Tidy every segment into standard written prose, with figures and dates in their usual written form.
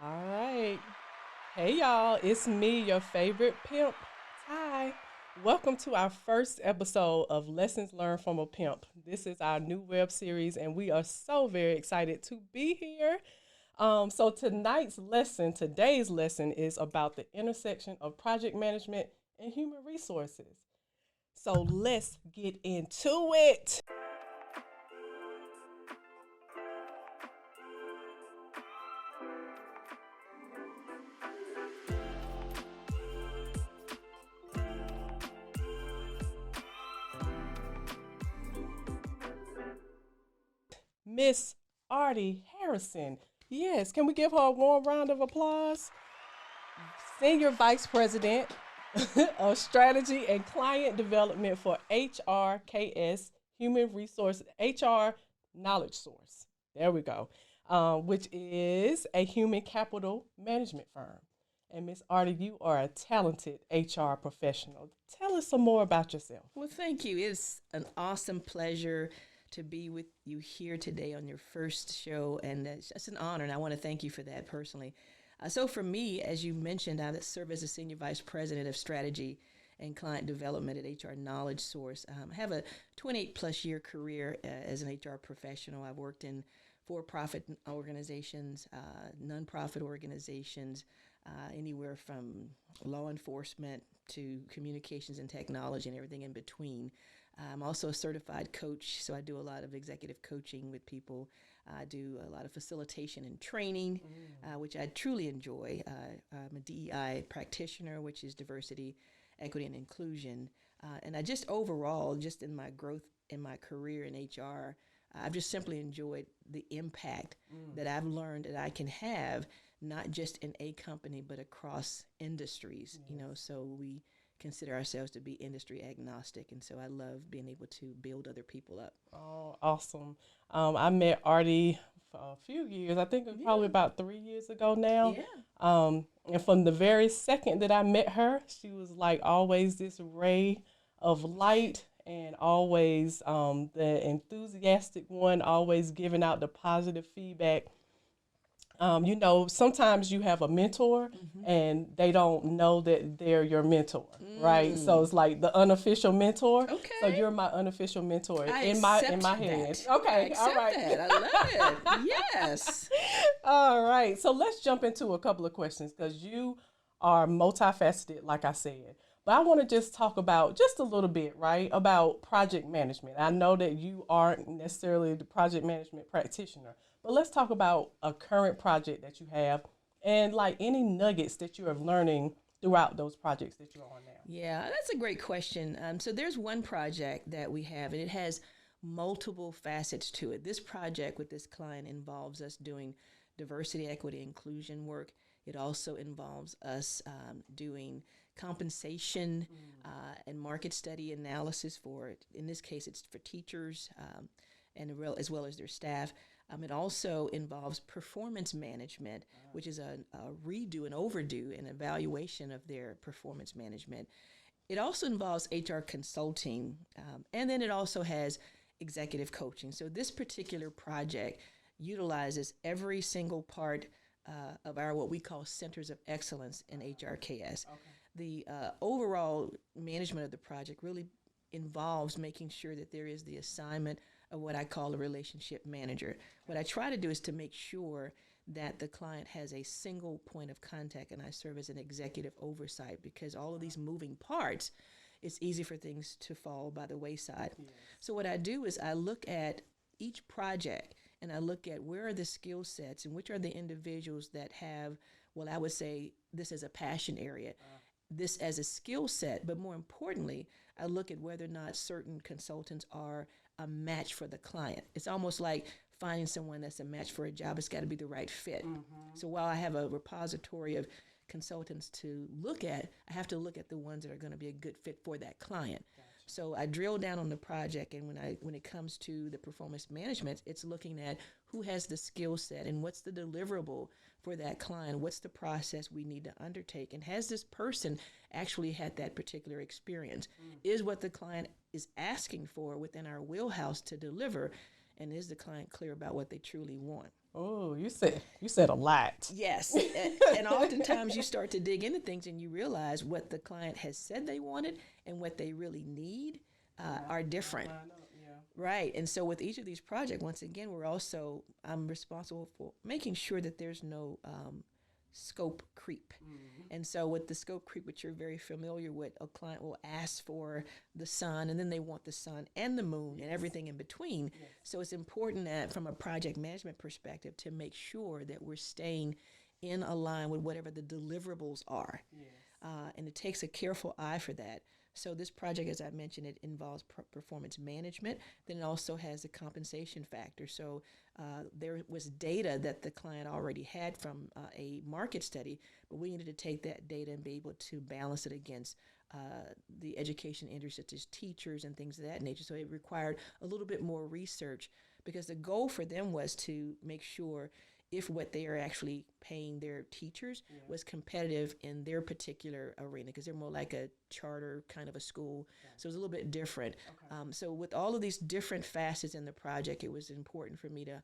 All right. Hey, y'all. It's me, your favorite pimp, Ty. Welcome to our first episode of Lessons Learned from a Pimp. This is our new web series, and we are so very excited to be here. So, today's lesson is about the intersection of project management and human resources. So, let's get into it. Miss Ardie Harrison. Yes, can we give her a warm round of applause? Senior Vice President of Strategy and Client Development for HRKS, Human Resource HR Knowledge Source. There we go, which is a human capital management firm. And Miss Arty, you are a talented HR professional. Tell us some more about yourself. Well, thank you. It's an awesome pleasure to be with you here today on your first show, and it's just an honor, and I want to thank you for that personally. So, for me, as you mentioned, I serve as a Senior Vice President of Strategy and Client Development at HR Knowledge Source. I have a 28 plus year career as an HR professional. I've worked in for profit organizations, nonprofit organizations, anywhere from law enforcement to communications and technology and everything in between. I'm also a certified coach, so I do a lot of executive coaching with people. I do a lot of facilitation and training, which I truly enjoy. I'm a DEI practitioner, which is diversity, equity, and inclusion. And I just overall, just in my growth in my career in HR, I've just simply enjoyed the impact that I've learned that I can have, not just in a company, but across industries. So we consider ourselves to be industry agnostic, and so I love being able to build other people up. Oh, awesome. I met Artie for a few years. I think it was probably Yeah, about 3 years ago now. yeah. And from the very second that I met her, she was like always this ray of light and always the enthusiastic one, always giving out the positive feedback. Sometimes you have a mentor Mm-hmm. and they don't know that they're your mentor, right? So Mm. it's like the unofficial mentor. So Okay. you're my unofficial mentor I in my accept head. that. I Okay, all accept right. that. I love it. Yes. All right. So let's jump into a couple of questions because you are multifaceted, like I said. But I want to just talk about just a little bit, right, about project management. I know that you aren't necessarily the project management practitioner, but let's talk about a current project that you have and like any nuggets that you are learning throughout those projects that you're on now. Yeah, that's a great question. So there's one project that we have, and it has multiple facets to it. This project with this client involves us doing diversity, equity, inclusion work. It also involves us doing compensation and market study analysis for, in this case, it's for teachers as well as their staff. It also involves performance management, which is a redo, an overdue, an evaluation of their performance management. It also involves HR consulting, and then it also has executive coaching. So this particular project utilizes every single part of our what we call centers of excellence in HRKS. Okay. The overall management of the project really involves making sure that there is the assignment of what I call a relationship manager. What I try to do is to make sure that the client has a single point of contact, and I serve as an executive oversight because all of these moving parts, it's easy for things to fall by the wayside. Yes. So what I do is I look at each project and I look at where are the skill sets and which are the individuals that have, well, I would say this as a passion area, this as a skill set, but more importantly, I look at whether or not certain consultants are a match for the client. It's almost like finding someone that's a match for a job. It's got to be the right fit. Mm-hmm. So while I have a repository of consultants to look at, I have to look at the ones that are going to be a good fit for that client. Gotcha. So I drill down on the project, and when it comes to the performance management, it's looking at who has the skill set and what's the deliverable for that client. What's the process we need to undertake, and has this person actually had that particular experience? Is what the client is asking for within our wheelhouse to deliver, and is the client clear about what they truly want? Oh, you said a lot. Yes. And oftentimes you start to dig into things and you realize what the client has said they wanted and what they really need are different. Right. And so with each of these projects, once again, I'm responsible for making sure that there's no scope creep. And so with the scope creep, which you're very familiar with, a client will ask for the sun and then they want the sun and the moon and everything in between. So it's important that from a project management perspective to make sure that we're staying in line with whatever the deliverables are. And it takes a careful eye for that. So this project, as I mentioned, it involves performance management. Then it also has a compensation factor. So there was data that the client already had from a market study, but we needed to take that data and be able to balance it against the education industry, such as teachers and things of that nature. So it required a little bit more research because the goal for them was to make sure if what they are actually paying their teachers was competitive in their particular arena, because they're more like a charter kind of a school. So it was a little bit different. So with all of these different facets in the project, it was important for me to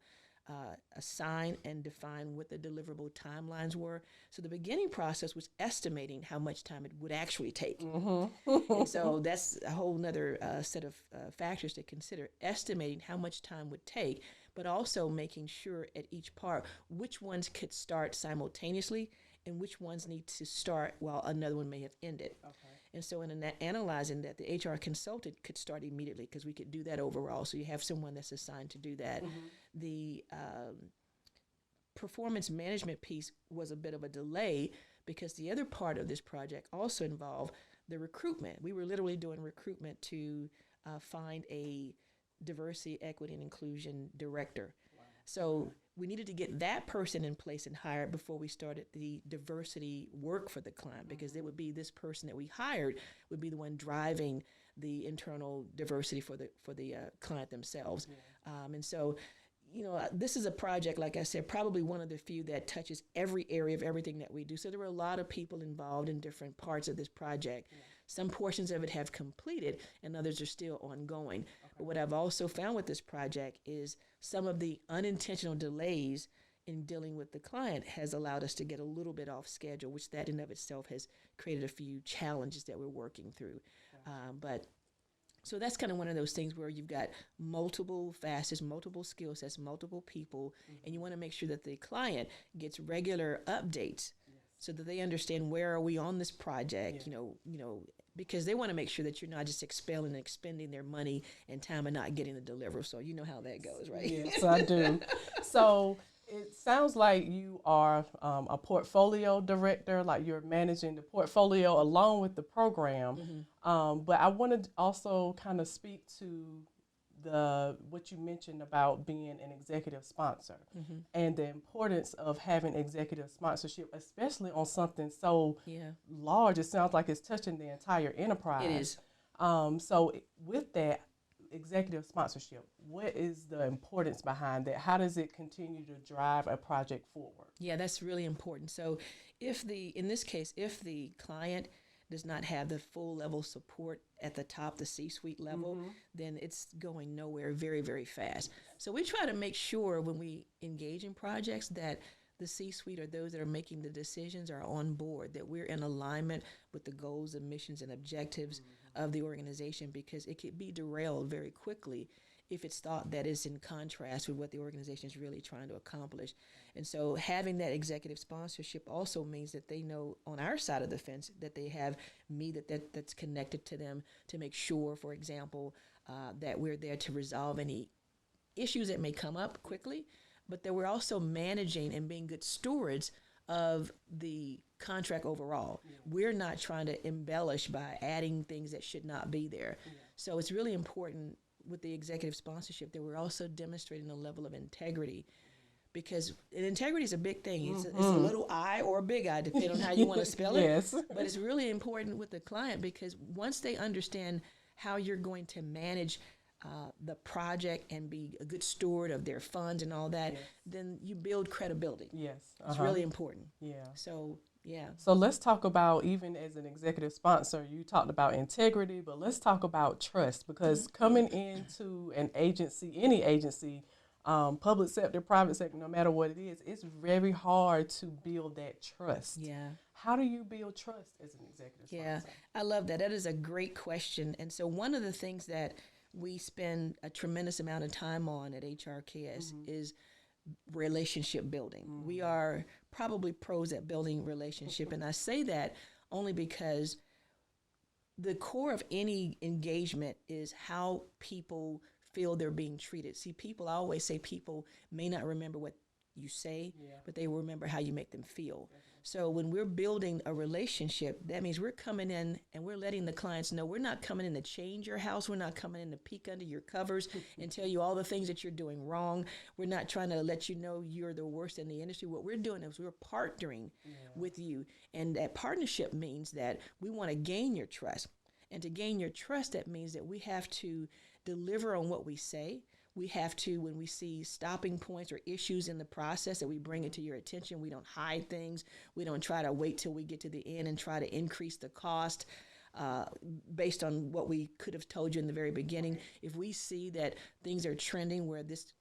assign and define what the deliverable timelines were. So the beginning process was estimating how much time it would actually take. And so that's a whole nother set of factors to consider, estimating how much time would take, but also making sure at each part which ones could start simultaneously and which ones need to start while another one may have ended. And so in analyzing that, the HR consultant could start immediately because we could do that overall. So you have someone that's assigned to do that. The performance management piece was a bit of a delay because the other part of this project also involved the recruitment. We were literally doing recruitment to find a diversity, equity, and inclusion director. So we needed to get that person in place and hired before we started the diversity work for the client, because it would be this person that we hired would be the one driving the internal diversity for the client themselves. And so, this is a project, like I said, probably one of the few that touches every area of everything that we do. So there were a lot of people involved in different parts of this project. Some portions of it have completed and others are still ongoing. But what I've also found with this project is some of the unintentional delays in dealing with the client has allowed us to get a little bit off schedule, which that in of itself has created a few challenges that we're working through. So that's kind of one of those things where you've got multiple facets, multiple skill sets, multiple people, and you want to make sure that the client gets regular updates so that they understand where are we on this project, because they want to make sure that you're not just expelling and expending their money and time and not getting the deliverable. So you know how that goes, right? Yes, I do. So it sounds like you are a portfolio director, like you're managing the portfolio along with the program. But I wanted to also kind of speak to what you mentioned about being an executive sponsor and the importance of having executive sponsorship, especially on something so large. It sounds like it's touching the entire enterprise. It is. So with that executive sponsorship, what is the importance behind that? How does it continue to drive a project forward? Yeah, that's really important. So in this case, if the client does not have the full level support at the top, the C-suite level, then it's going nowhere very, very fast. So we try to make sure when we engage in projects that the C-suite or those that are making the decisions are on board, that we're in alignment with the goals and missions and objectives of the organization, because it could be derailed very quickly if it's thought that is in contrast with what the organization is really trying to accomplish. And so having that executive sponsorship also means that they know on our side of the fence that they have me that's connected to them to make sure, for example, that we're there to resolve any issues that may come up quickly, but that we're also managing and being good stewards of the contract overall. We're not trying to embellish by adding things that should not be there. So it's really important with the executive sponsorship that we're also demonstrating a level of integrity, because integrity is a big thing. It's a little I or a big I, depending on how you want to spell it. But it's really important with the client, because once they understand how you're going to manage the project and be a good steward of their funds and all that, then you build credibility. It's really important. So let's talk about, even as an executive sponsor, you talked about integrity, but let's talk about trust, because coming into an agency, any agency, public sector, private sector, no matter what it is, it's very hard to build that trust. Yeah. How do you build trust as an executive Yeah, sponsor? I love that. That is a great question. And so one of the things that we spend a tremendous amount of time on at HRKS is relationship building. We are probably pros at building relationship. And I say that only because the core of any engagement is how people feel they're being treated. See, people, I always say people may not remember what you say, but they will remember how you make them feel. So when we're building a relationship, that means we're coming in and we're letting the clients know we're not coming in to change your house. We're not coming in to peek under your covers and tell you all the things that you're doing wrong. We're not trying to let you know you're the worst in the industry. What we're doing is we're partnering with you. And that partnership means that we want to gain your trust. And to gain your trust, that means that we have to deliver on what we say. We have to, when we see stopping points or issues in the process, that we bring it to your attention. We don't hide things. We don't try to wait till we get to the end and try to increase the cost based on what we could have told you in the very beginning. If we see that things are trending where this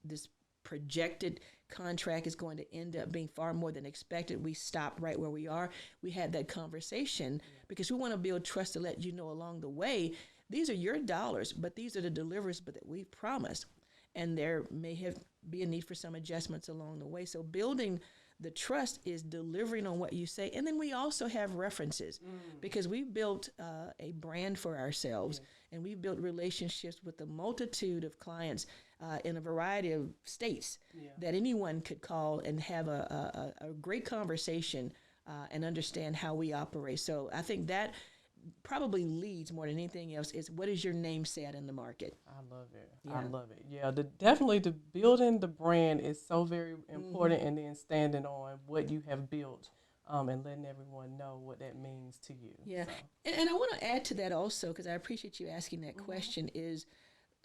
projected contract is going to end up being far more than expected, we stop right where we are. We have that conversation because we want to build trust to let you know along the way, these are your dollars, but these are the deliveries that we've promised. And there may be a need for some adjustments along the way. So building the trust is delivering on what you say. And then we also have references because we've built a brand for ourselves and we've built relationships with a multitude of clients in a variety of states that anyone could call and have a great conversation and understand how we operate. So I think that probably leads more than anything else is what does your name say out in the market? I love it. I love it. Yeah, definitely the building the brand is so very important, and then standing on what you have built and letting everyone know what that means to you. Yeah, So. and I want to add to that also because I appreciate you asking that question is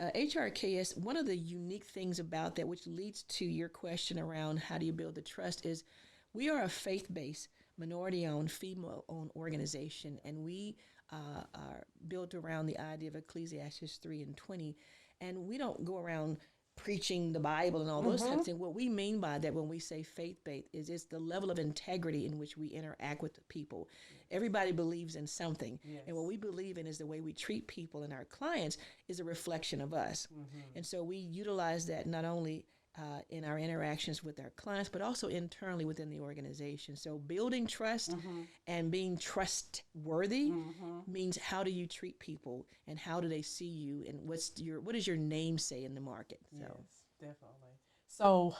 HRKS, one of the unique things about that, which leads to your question around how do you build the trust, is we are a faith-based, minority-owned, female-owned organization, and we are built around the idea of Ecclesiastes 3:20, and we don't go around preaching the Bible and all those types of things. What we mean by that when we say faith-based is it's the level of integrity in which we interact with the people. Everybody believes in something, and what we believe in is the way we treat people and our clients is a reflection of us. And so we utilize that not only in our interactions with our clients, but also internally within the organization. So building trust and being trustworthy means how do you treat people and how do they see you and what does your name say in the market? So. Yes, definitely. So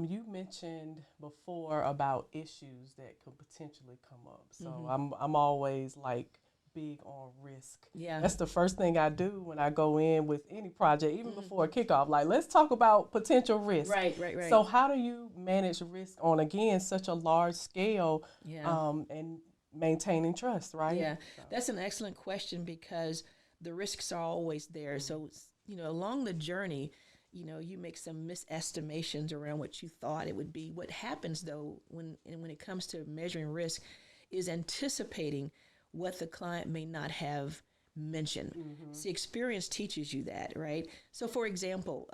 you mentioned before about issues that could potentially come up. So I'm always like big on risk. Yeah. That's the first thing I do when I go in with any project, even before a kickoff. Like, let's talk about potential risk. Right. So how do you manage risk on, again, such a large scale and maintaining trust, right? Yeah, So. that's an excellent question because the risks are always there. So, along the journey, you make some misestimations around what you thought it would be. What happens, though, when it comes to measuring risk is anticipating what the client may not have mentioned. See, experience teaches you that, right? So, for example,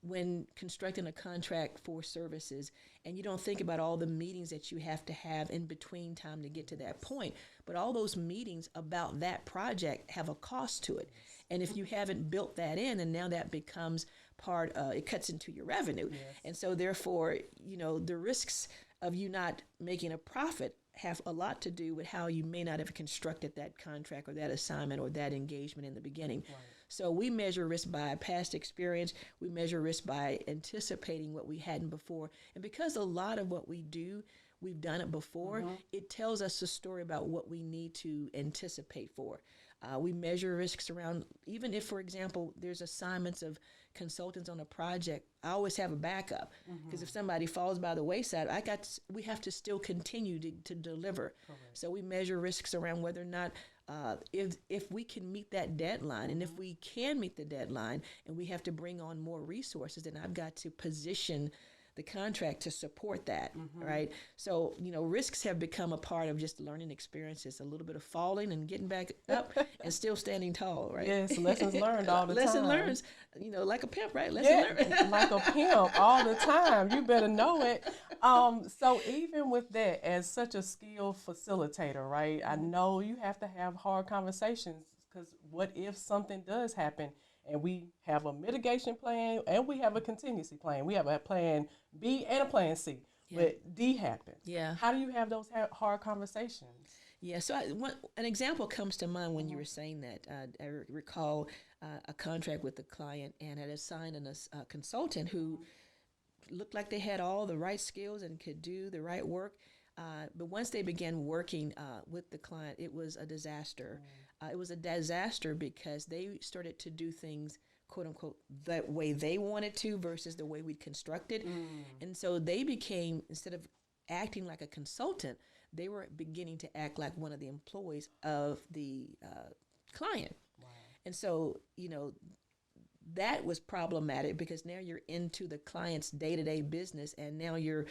when constructing a contract for services and you don't think about all the meetings that you have to have in between time to get to that point, but all those meetings about that project have a cost to it. And if you haven't built that in, and now that becomes it cuts into your revenue. And so therefore, the risks of you not making a profit have a lot to do with how you may not have constructed that contract or that assignment or that engagement in the beginning. Right. So we measure risk by past experience. We measure risk by anticipating what we hadn't before. And because a lot of what we do, we've done it before, it tells us a story about what we need to anticipate for. We measure risks around, even if, for example, there's assignments of consultants on a project, I always have a backup because if somebody falls by the wayside, we have to still continue to deliver. Correct. So we measure risks around whether or not if we can meet that deadline, and if we can meet the deadline, and we have to bring on more resources, then I've got to position the contract to support that, right? So, risks have become a part of just learning experiences, a little bit of falling and getting back up and still standing tall, right? Yes, lessons learned all the time. Lesson learned, like a pimp, right? Lesson learned. Like a pimp all the time. You better know it. So even with that, as such a skilled facilitator, right, I know you have to have hard conversations, because what if something does happen and we have a mitigation plan and we have a contingency plan? We have a plan B and a plan C, but D happened. Yeah. How do you have those hard conversations? Yeah, so an example comes to mind when you were saying that. I recall a contract with the client and had assigned a consultant who looked like they had all the right skills and could do the right work. But once they began working with the client, it was a disaster. It was a disaster because they started to do things, quote unquote, the way they wanted to versus the way we'd constructed. And so they became, instead of acting like a consultant, they were beginning to act like one of the employees of the client. Wow. And so, that was problematic because now you're into the client's day-to-day business, and now you're,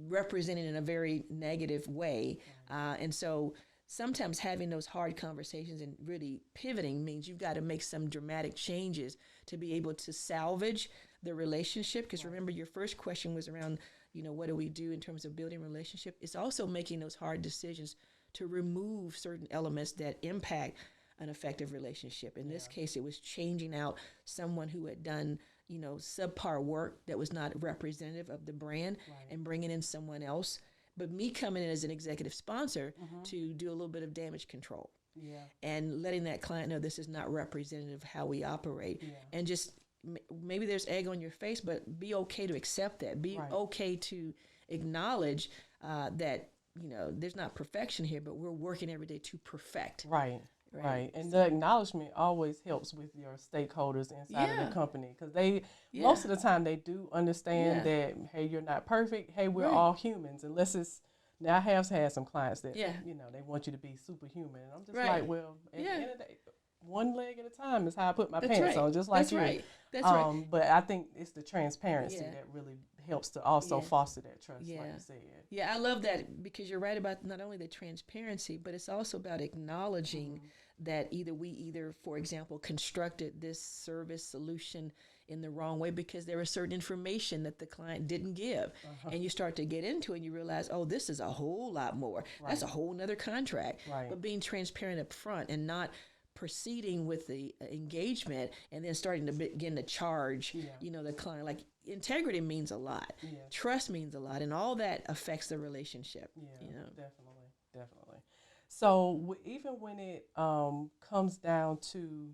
representing in a very negative way. And so sometimes having those hard conversations and really pivoting means you've got to make some dramatic changes to be able to salvage the relationship. Because remember, your first question was around, what do we do in terms of building relationship? It's also making those hard decisions to remove certain elements that impact an effective relationship. In this case, it was changing out someone who had done, subpar work that was not representative of the brand and bringing in someone else. But me coming in as an executive sponsor to do a little bit of damage control and letting that client know this is not representative of how we operate. And just maybe there's egg on your face, but be okay to accept that. Be okay to acknowledge that, there's not perfection here, but we're working every day to perfect. Right. And the acknowledgement always helps with your stakeholders inside of the company, because they, most of the time, they do understand that, hey, you're not perfect. Hey, we're all humans. Unless it's, now I have had some clients that, they want you to be superhuman. And I'm just like, well, at the end of the day, one leg at a time is how I put my pants on, just like you. That's right. But I think it's the transparency that really helps to also foster that trust, like you said. Yeah, I love that, because you're right about not only the transparency, but it's also about acknowledging that we, for example, constructed this service solution in the wrong way because there was certain information that the client didn't give. And you start to get into it and you realize, oh, this is a whole lot more. That's a whole nother contract. But being transparent up front and not proceeding with the engagement and then starting to begin to charge, the client. Like, integrity means a lot. Trust means a lot, and all that affects the relationship. Definitely. So even when it comes down to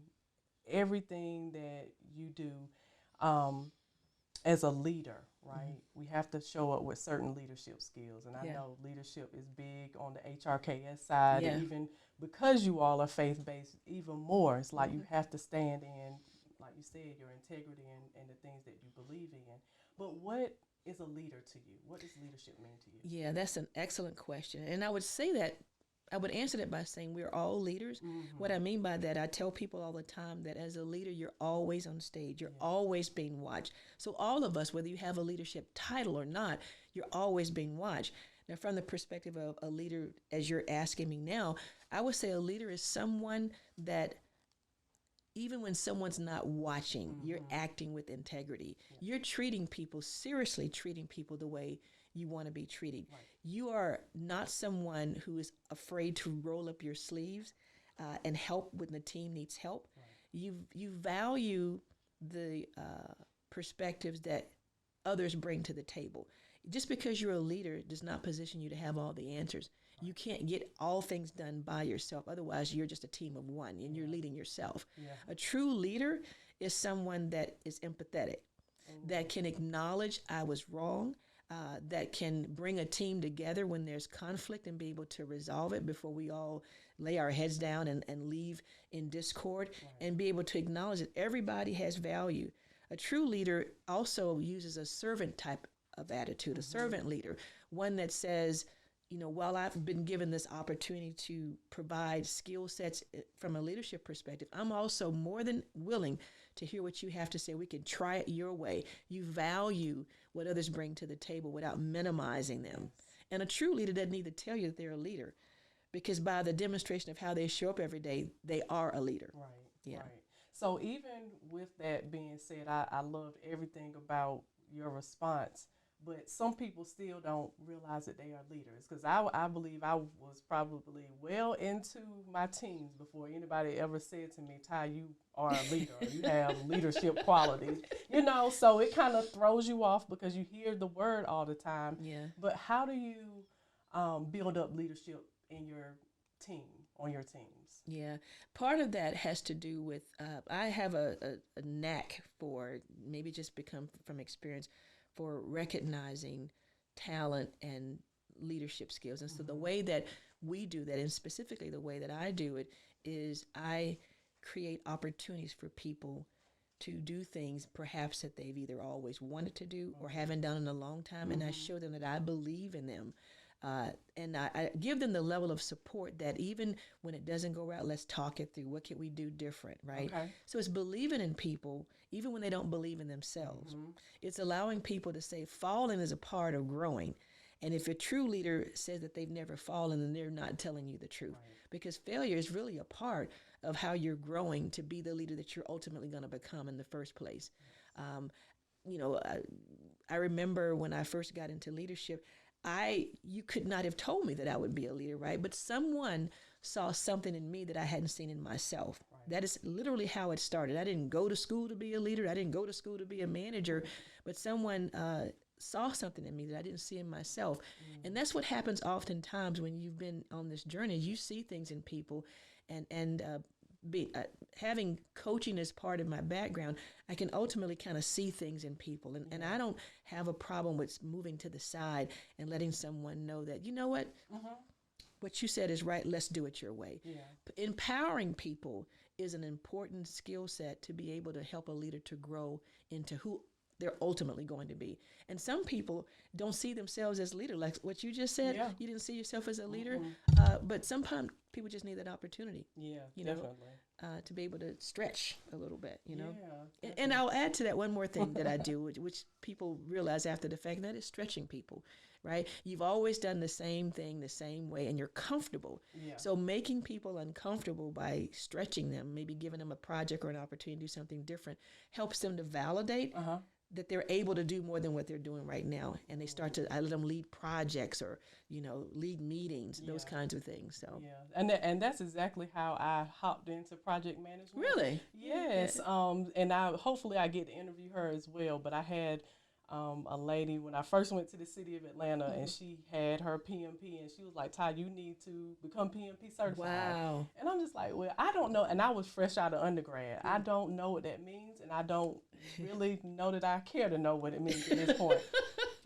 everything that you do as a leader, right? We have to show up with certain leadership skills. And I know leadership is big on the HRKS side. And even because you all are faith-based, even more, it's like you have to stand in, like you said, your integrity and the things that you believe in. But what is a leader to you? What does leadership mean to you? Yeah, that's an excellent question. And I would say that, I would answer that by saying we're all leaders. What I mean by that, I tell people all the time that as a leader, you're always on stage. You're always being watched. So all of us, whether you have a leadership title or not, you're always being watched. Now, from the perspective of a leader, as you're asking me now, I would say a leader is someone that even when someone's not watching, you're acting with integrity. You're treating people, seriously treating people the way you want to be treated. You are not someone who is afraid to roll up your sleeves and help when the team needs help. You value the perspectives that others bring to the table. Just because you're a leader does not position you to have all the answers. You can't get all things done by yourself. Otherwise, you're just a team of one and you're leading yourself. A true leader is someone that is empathetic, that can acknowledge I was wrong, that can bring a team together when there's conflict and be able to resolve it before we all lay our heads down and leave in discord, and be able to acknowledge that everybody has value. A true leader also uses a servant type of attitude, a servant leader, one that says, while I've been given this opportunity to provide skill sets from a leadership perspective, I'm also more than willing to hear what you have to say. We can try it your way. You value what others bring to the table without minimizing them. And a true leader doesn't need to tell you that they're a leader, because by the demonstration of how they show up every day, they are a leader. Right. Yeah. Right. So even with that being said, I loved everything about your response, but some people still don't realize that they are leaders. Because I believe I was probably well into my teens before anybody ever said to me, Ty, you are a leader. You have leadership qualities. You know, so it kind of throws you off because you hear the word all the time. Yeah. But how do you build up leadership in your team, on your teams? Yeah, part of that has to do with I have a knack for, maybe just become from experience, for recognizing talent and leadership skills. And so the way that we do that, and specifically the way that I do it, is I create opportunities for people to do things perhaps that they've either always wanted to do or haven't done in a long time, and I show them that I believe in them. And I give them the level of support that even when it doesn't go right, let's talk it through. What can we do different, right? Okay. So it's believing in people, even when they don't believe in themselves. It's allowing people to say falling is a part of growing. And if a true leader says that they've never fallen, then they're not telling you the truth. Right. Because failure is really a part of how you're growing to be the leader that you're ultimately going to become in the first place. You know, I remember when I first got into leadership, you could not have told me that I would be a leader, right? But someone saw something in me that I hadn't seen in myself. Right. That is literally how it started. I didn't go to school to be a leader. I didn't go to school to be a manager, but someone saw something in me that I didn't see in myself. And that's what happens oftentimes when you've been on this journey. You see things in people, and having coaching as part of my background, I can ultimately kind of see things in people. And I don't have a problem with moving to the side and letting someone know that, you know what, what you said is right, let's do it your way. Yeah. Empowering people is an important skill set to be able to help a leader to grow into who they're ultimately going to be. And some people don't see themselves as leader, like what you just said. Yeah. You didn't see yourself as a leader, but sometimes people just need that opportunity. Yeah, you definitely. To be able to stretch a little bit, you know. Yeah, and I'll add to that one more thing that I do, which people realize after the fact, and that is stretching people, right? You've always done the same thing the same way, and you're comfortable. Yeah. So making people uncomfortable by stretching them, maybe giving them a project or an opportunity to do something different, helps them to validate that they're able to do more than what they're doing right now. And they start to, I let them lead projects or, you know, lead meetings, those kinds of things. So and that's exactly how I hopped into project management. Really? Yes. And hopefully I get to interview her as well. But I had a lady when I first went to the city of Atlanta, and she had her PMP, and she was like, Ty, you need to become PMP certified. Wow. And I'm just like, well, I don't know. And I was fresh out of undergrad. I don't know what that means, and I don't really know that I care to know what it means at this point.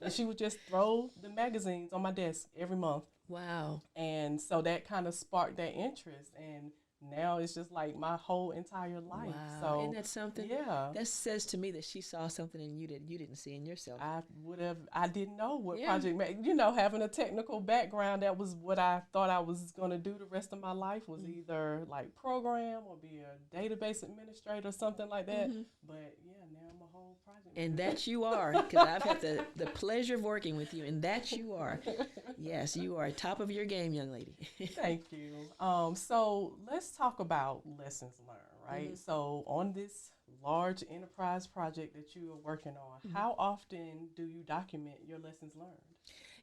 And she would just throw the magazines on my desk every month. Wow. And so that kind of sparked that interest, and now it's just like my whole entire life. Wow. So isn't that something? Yeah. That says to me that she saw something in you that you didn't see in yourself. I didn't know what having a technical background, that was what I thought I was going to do the rest of my life, was either like program or be a database administrator or something like that. But yeah, now I'm a whole project And manager. that you are, because I've had the pleasure of working with you, and that you are. Yes, you are top of your game, young lady. Thank you. So let's talk about lessons learned, right? So on this large enterprise project that you are working on, how often do you document your lessons learned?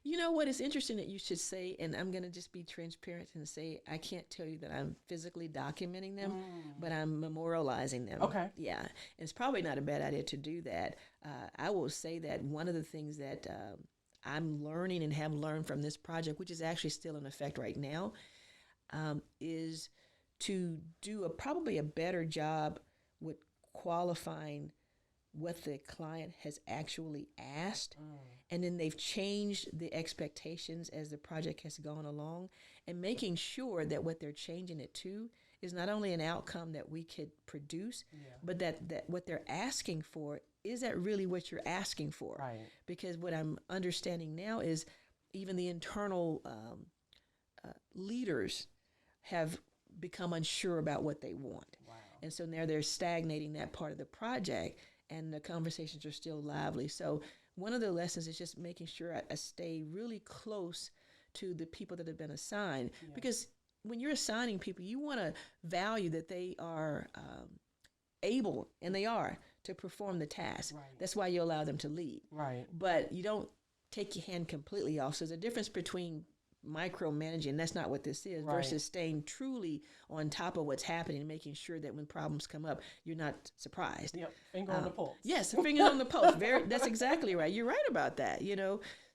You know what? It's interesting that you should say, and I'm going to just be transparent and say I can't tell you that I'm physically documenting them, but I'm memorializing them. Okay. Yeah. And it's probably not a bad idea to do that. I will say that one of the things that I'm learning and have learned from this project, which is actually still in effect right now, is to do probably a better job with qualifying what the client has actually asked. And then they've changed the expectations as the project has gone along, and making sure that what they're changing it to is not only an outcome that we could produce, but that what they're asking for, is that really what you're asking for? Right. Because what I'm understanding now is even the internal leaders have become unsure about what they want. Wow. And so now they're stagnating that part of the project, and the conversations are still lively. So one of the lessons is just making sure I stay really close to the people that have been assigned, because when you're assigning people, you want to value that they are able, and they are, to perform the task. Right. That's why you allow them to lead. Right. But you don't take your hand completely off. So there's a difference between micromanaging, that's not what this is, versus staying truly on top of what's happening and making sure that when problems come up, you're not surprised. Yep, finger on the pulse. Yes, finger on the pulse. That's exactly right. You're right about that,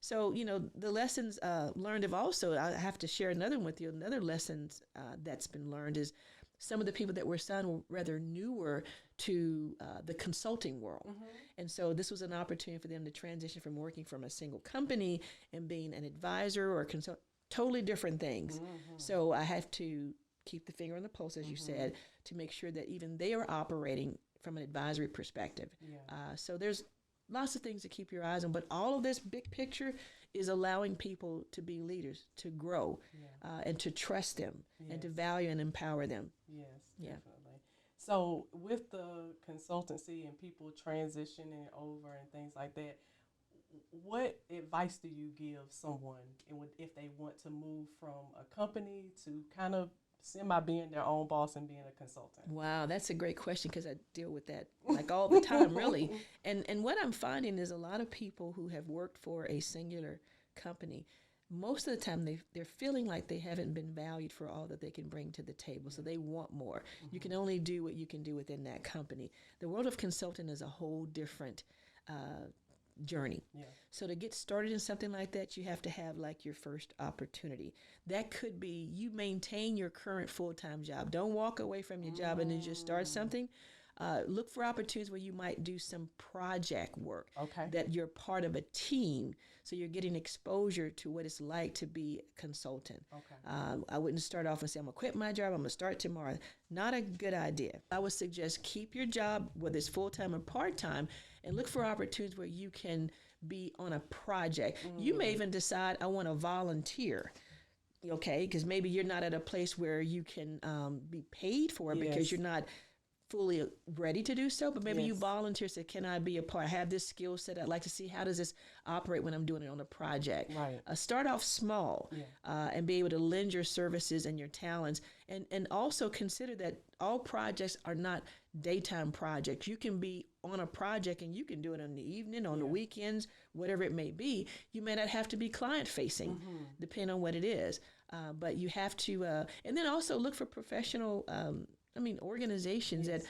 So, the lessons learned have also, I have to share another one with you. Another lessons that's been learned is some of the people that were assigned were rather newer to the consulting world. Mm-hmm. And so this was an opportunity for them to transition from working from a single company and being an advisor or a consultant. Totally different things. Mm-hmm. So I have to keep the finger on the pulse, as you said, to make sure that even they are operating from an advisory perspective. Yeah. So there's lots of things to keep your eyes on, but all of this big picture is allowing people to be leaders, to grow, and to trust them, and to value and empower them. Yes, definitely. So with the consultancy and people transitioning over and things like that, what advice do you give someone if they want to move from a company to kind of being their own boss and being a consultant? Wow, that's a great question, because I deal with that like all the time, really. And what I'm finding is a lot of people who have worked for a singular company, most of the time they're feeling like they haven't been valued for all that they can bring to the table. So they want more. Mm-hmm. You can only do what you can do within that company. The world of consulting is a whole different journey. Yeah. So to get started in something like that, you have to have like your first opportunity. That could be you maintain your current full-time job. Don't walk away from your job and then just start something. Look for opportunities where you might do some project work, that you're part of a team, so you're getting exposure to what it's like to be a consultant. I wouldn't start off and say, I'm going to quit my job, I'm going to start tomorrow. Not a good idea. I would suggest keep your job, whether it's full-time or part-time, and look for opportunities where you can be on a project. You may even decide, I want to volunteer. Okay, because maybe you're not at a place where you can be paid for it because you're not fully ready to do so, but maybe you volunteer, say, can I be a part? I have this skill set. I'd like to see how does this operate when I'm doing it on a project. Right. Start off small and be able to lend your services and your talents, and also consider that all projects are not daytime projects. You can be on a project and you can do it in the evening, on the weekends, whatever it may be. You may not have to be client facing, depending on what it is. But you have to, and then also look for professional organizations that,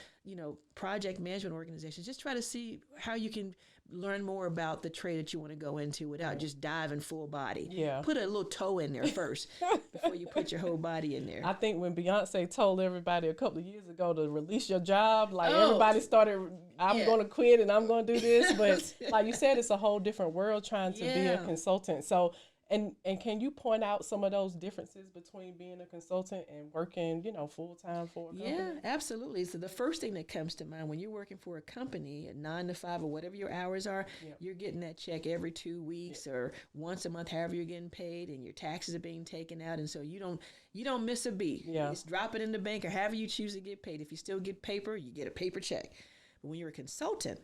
project management organizations. Just try to see how you can learn more about the trade that you want to go into without just diving full body. Yeah. Put a little toe in there first before you put your whole body in there. I think when Beyonce told everybody a couple of years ago to release your job, everybody started, I'm going to quit and I'm going to do this. But like you said, it's a whole different world trying to be a consultant. So, And can you point out some of those differences between being a consultant and working, full-time for a company? Yeah, absolutely. So the first thing that comes to mind when you're working for a company at 9 to 5 or whatever your hours are, you're getting that check every 2 weeks or once a month, however you're getting paid, and your taxes are being taken out. And so you don't miss a beat. Yeah. It's drop it in the bank or however you choose to get paid. If you still get paper, you get a paper check. But when you're a consultant,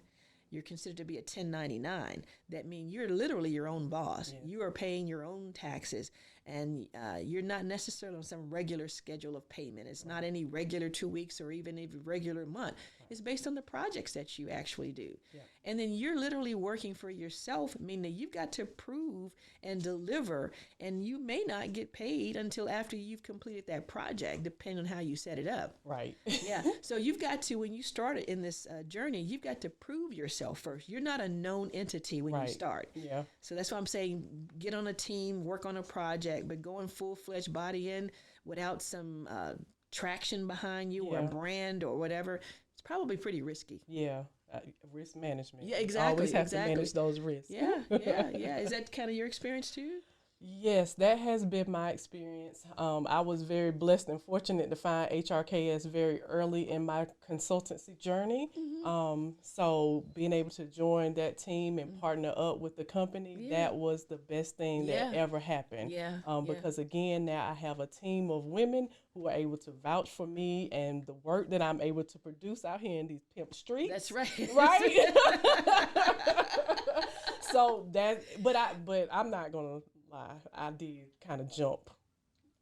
you're considered to be a 1099. That means you're literally your own boss. Yes. You are paying your own taxes, and you're not necessarily on some regular schedule of payment. It's not any regular 2 weeks or even a regular month. It's based on the projects that you actually do. Yeah. And then you're literally working for yourself, meaning that you've got to prove and deliver, and you may not get paid until after you've completed that project, depending on how you set it up. Right. Yeah. So you've got to, when you start in this journey, you've got to prove yourself first. You're not a known entity when you start. Yeah. So that's why I'm saying get on a team, work on a project, but going full-fledged body in without some traction behind you or a brand or whatever, it's probably pretty risky. Yeah. Risk management. Yeah, exactly. Always have to manage those risks. Yeah. Is that kind of your experience too? Yes, that has been my experience. I was very blessed and fortunate to find HRKS very early in my consultancy journey. Mm-hmm. So being able to join that team and partner up with the company, Yeah. that was the best thing that Yeah. ever happened. Yeah. Yeah. Because again, now I have a team of women who are able to vouch for me and the work that I'm able to produce out here in these pimp streets. That's right. Right. So but I'm not gonna lie. I did kind of jump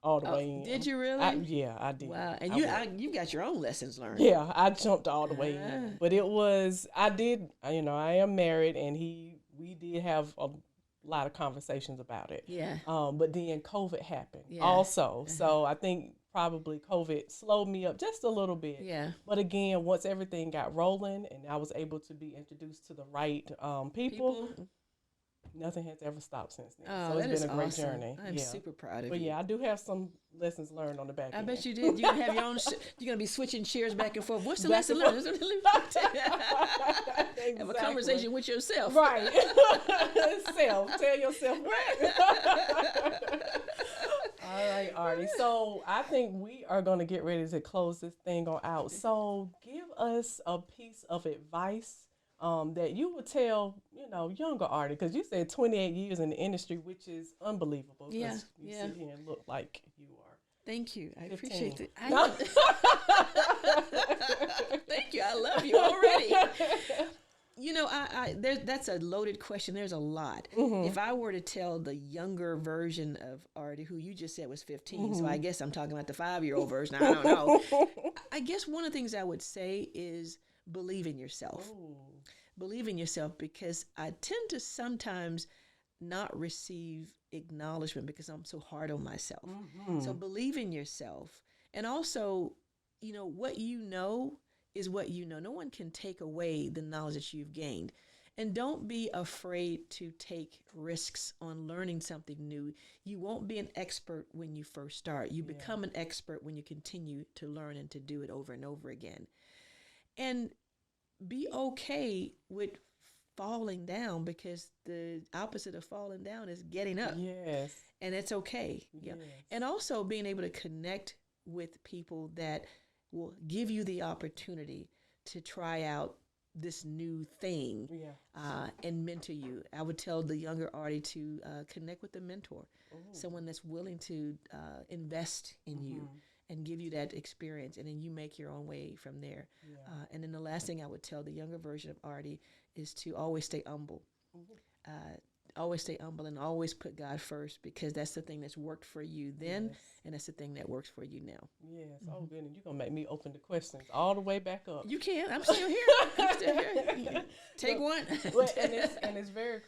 all the Oh, way in. did you really? Yeah, I did. Wow. And I went. you got your own lessons learned. Yeah, I jumped all the way Ah. in. But it was I did. I am married, and we did have a lot of conversations about it. Yeah. But then COVID happened Yeah. also, so I think probably COVID slowed me up just a little bit. Yeah. But again, once everything got rolling and I was able to be introduced to the right people, nothing has ever stopped since then. Oh, So it's that been is a great awesome. journey. I'm super proud of But you. yeah, I do have some lessons learned on the back I end. bet you did. You're gonna have your own. You're gonna be switching chairs back and forth. What's the Back lesson and learned? Exactly. Have a conversation with yourself. Right. Tell yourself All right, Artie. So I think we are going to get ready to close this thing on out. So give us a piece of advice that you would tell, younger Artie, because you said 28 years in the industry, which is unbelievable. Yeah, You yeah. sit here and look like you are. Thank you. I 15. appreciate it. No. Thank you. I love you already. That's a loaded question. There's a lot. Mm-hmm. If I were to tell the younger version of Arty, who you just said was 15, so I guess I'm talking about the 5-year-old version. I don't know. I guess one of the things I would say is believe in yourself. Ooh. Believe in yourself, because I tend to sometimes not receive acknowledgement because I'm so hard on myself. Mm-hmm. So believe in yourself. And also, what you know is what you know. No one can take away the knowledge that you've gained. And don't be afraid to take risks on learning something new. You won't be an expert when you first start. You become an expert when you continue to learn and to do it over and over again. And be okay with falling down, because the opposite of falling down is getting up. Yes. And it's okay. Yeah. Yes. And also being able to connect with people that will give you the opportunity to try out this new thing and mentor you. I would tell the younger Arty to connect with a mentor, someone that's willing to invest in you and give you that experience, and then you make your own way from there. Yeah. And then the last thing I would tell the younger version of Arty is to always stay humble. Always stay humble and always put God first, because that's the thing that's worked for you then, and that's the thing that works for you now. Yes. Oh, goodness. You're going to make me open the questions all the way back up. You can. I'm still here. I'm still here. Take one. and it's very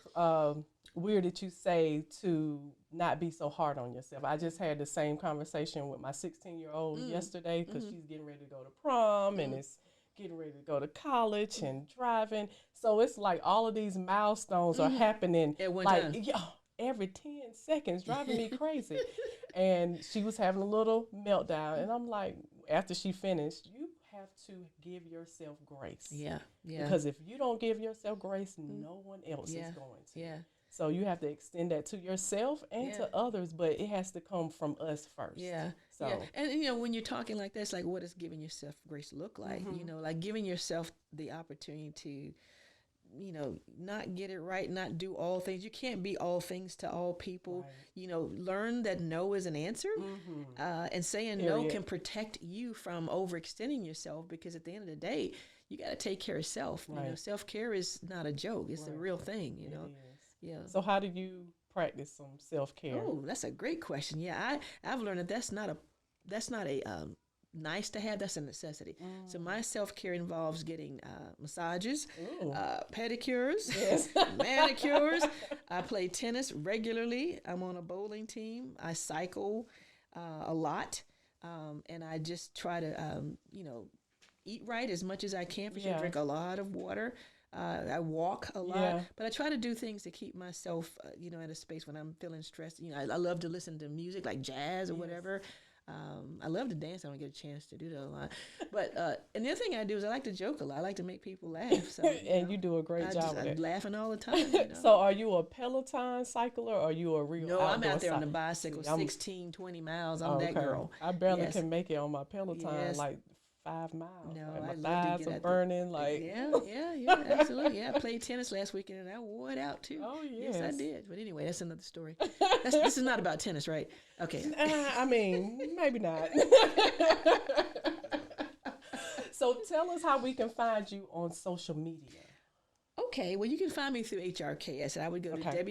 weird that you say to not be so hard on yourself. I just had the same conversation with my 16-year-old yesterday, because she's getting ready to go to prom and it's getting ready to go to college and driving. So it's like all of these milestones are happening at one like time. Every 10 seconds, driving me crazy. And she was having a little meltdown, and I'm like, after she finished, you have to give yourself grace. Yeah. Because if you don't give yourself grace, no one else is going to. Yeah. So you have to extend that to yourself and to others, but it has to come from us first. Yeah. So And when you're talking like that, it's like, what does giving yourself grace look like? Like giving yourself the opportunity to, not get it right, not do all things. You can't be all things to all people. Right. Learn that no is an answer, and saying no can protect you from overextending yourself, because at the end of the day, you got to take care of self. Right. Self-care is not a joke. It's a real thing, It is. Yeah. So how do you practice some self-care? Oh, that's a great question. Yeah, I've learned that that's not a nice to have. That's a necessity. So my self-care involves getting massages, pedicures, manicures. I play tennis regularly. I'm on a bowling team. I cycle a lot, and I just try to eat right as much as I can. For sure, drink a lot of water. I walk a lot, but I try to do things to keep myself, in a space when I'm feeling stressed. I love to listen to music like jazz or whatever. I love to dance. I don't get a chance to do that a lot. But and the other thing I do is I like to joke a lot. I like to make people laugh. So, And you do a great job with I'm it. laughing all the time. You know? So are you a Peloton cycler or are you a real No, I'm outdoor out there on the cycler? bicycle, See, I'm- 16, 20 miles. I'm Oh, that okay. girl. I barely Yes. can make it on my Peloton, Yes. like 5 miles. No, Like I my love to thighs get are out there. burning. Like, Yeah, absolutely. Yeah, I played tennis last weekend and I wore it out too. Oh, Yes, I yes. did. But anyway, that's another story. This is not about tennis, right? Okay. I mean, maybe not. So tell us how we can find you on social media. Okay, well, you can find me through HRKS. I would go to Okay.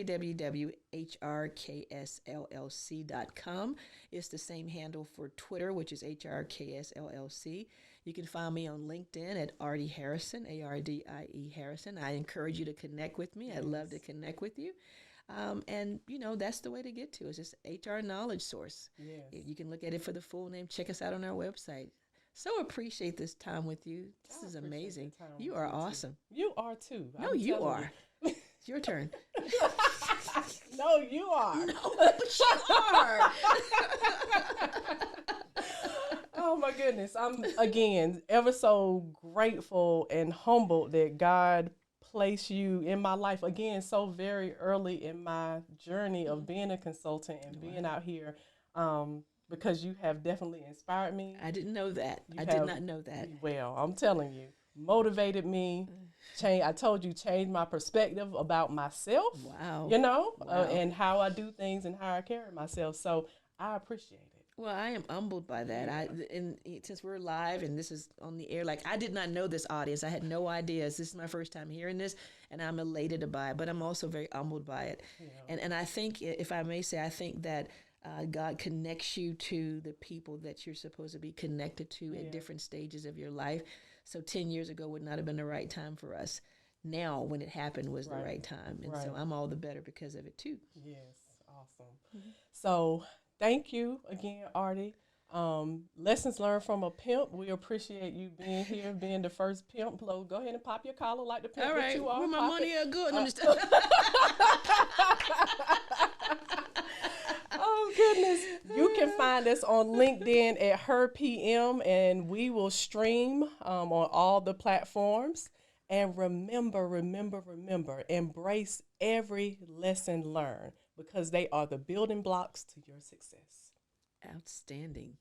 www.hrksllc.com. It's the same handle for Twitter, which is HRKSLLC. You can find me on LinkedIn at Ardie Harrison, Ardie Harrison. I encourage you to connect with me. I'd love to connect with you. And, you know, that's the way to get to us. It's HR Knowledge Source. Yes. You can look at it for the full name. Check us out on our website. So appreciate this time with you. This is appreciate amazing. the time You with are you, too. awesome. You are too. No, I'm you telling are. It's your turn. No, you are. No, but you are. Oh my goodness. I'm again ever so grateful and humbled that God placed you in my life again so very early in my journey of being a consultant and being out here. Because you have definitely inspired me. I didn't know that. You I have- did not know that. Well, I'm telling you, motivated me. I told you, changed my perspective about myself. Wow. You know, Wow. and how I do things and how I carry myself. So I appreciate it. Well, I am humbled by that. And since we're live and this is on the air, like I did not know this audience. I had no idea. This is my first time hearing this, and I'm elated by it. But I'm also very humbled by it. Yeah. And I think, if I may say, I think that God connects you to the people that you're supposed to be connected to at different stages of your life. So 10 years ago would not have been the right time for us. Now, when it happened, was the right time. And so I'm all the better because of it, too. Yes, awesome. So thank you again, Arty. Lessons learned from a pimp. We appreciate you being here, being the first pimp. Go ahead and pop your collar like the pimp All that right, you are. where my Pop money it. are good. I'm just Oh goodness. You can find us on LinkedIn at Her PM, and we will stream on all the platforms. And remember, embrace every lesson learned because they are the building blocks to your success. Outstanding.